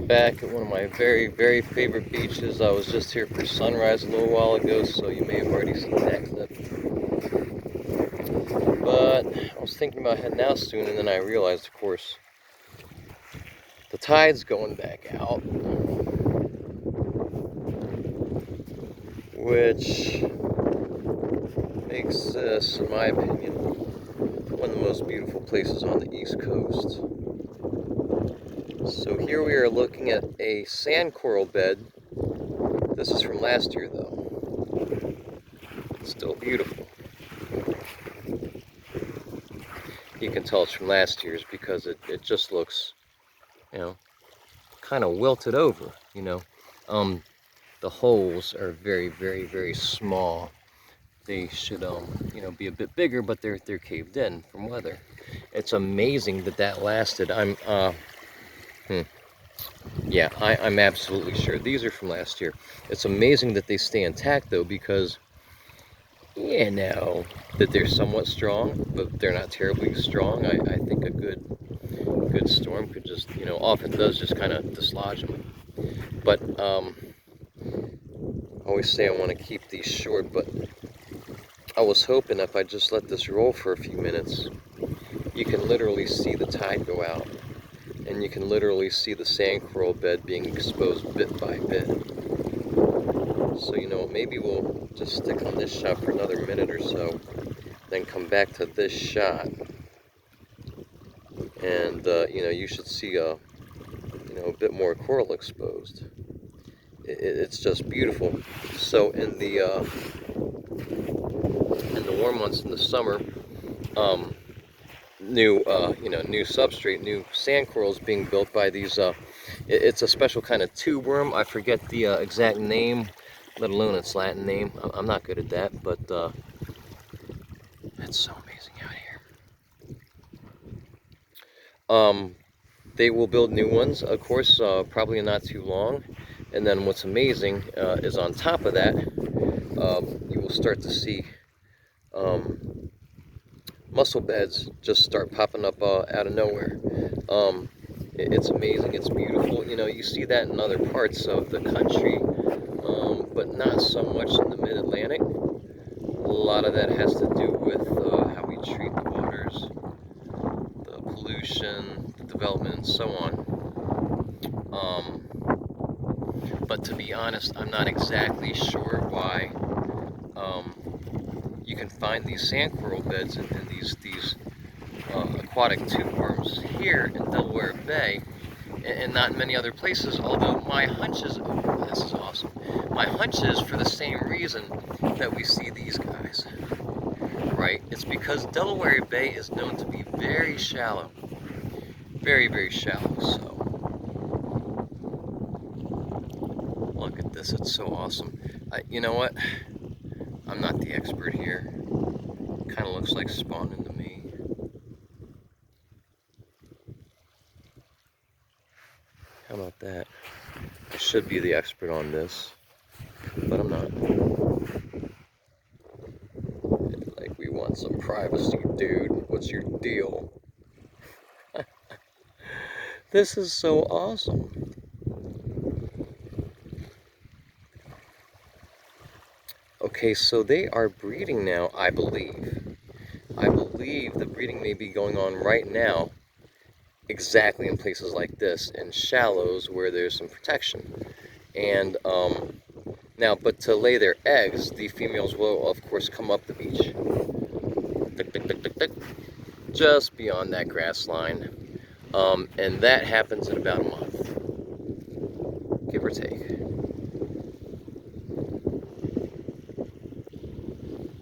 Back at one of my very, very favorite beaches. I was just here for sunrise a little while ago, so you may have already seen that clip. But I was thinking about heading out soon, and then I realized, of course, the tide's going back out, which makes this, in my opinion, one of the most beautiful places on the East Coast. So here we are looking at a sand coral bed. This is from last year, though. It's still beautiful. You can tell it's from last year's because it just looks, kind of wilted over, The holes are very, very, very small. They should, be a bit bigger, but they're caved in from weather. It's amazing that lasted. I'm absolutely sure these are from last year. It's amazing that they stay intact though, because that they're somewhat strong, but they're not terribly strong. I think a good storm could just, often does just kind of dislodge them. But I always say I want to keep these short, but I was hoping if I just let this roll for a few minutes, you can literally see the tide go out, and you can literally see the sand coral bed being exposed bit by bit. So maybe we'll just stick on this shot for another minute or so, then come back to this shot, and you should see a bit more coral exposed. It's just beautiful. So in the warm months in the summer, new substrate, new sand corals being built by these. It's a special kind of tubeworm. I forget the exact name, let alone its Latin name. I'm not good at that, but it's so amazing out here. They will build new ones, of course, probably in not too long. And then what's amazing is on top of that, you will start to see mussel beds just start popping up out of nowhere. It's amazing, it's beautiful. You see that in other parts of the country, but not so much in the mid-Atlantic. A lot of that has to do with how we treat the waters, the pollution, the development, and so on. But to be honest, I'm not exactly sure why you can find these sand coral beds and these aquatic tubeworms here in Delaware Bay, and not in many other places. Although my hunch is, this is awesome. My hunch is for the same reason that we see these guys, right? It's because Delaware Bay is known to be very shallow, very, very shallow. So look at this, it's so awesome. You know what? I'm not the expert here. Kind of looks like spawning to me. How about that? I should be the expert on this, but I'm not. Like, we want some privacy, dude. What's your deal? This is so awesome. Okay, so they are breeding now, I believe. I believe the breeding may be going on right now, exactly in places like this, in shallows where there's some protection. And now, but to lay their eggs, the females will, of course, come up the beach, tick, tick, tick, tick, tick, just beyond that grass line, and that happens in about a month, give or take.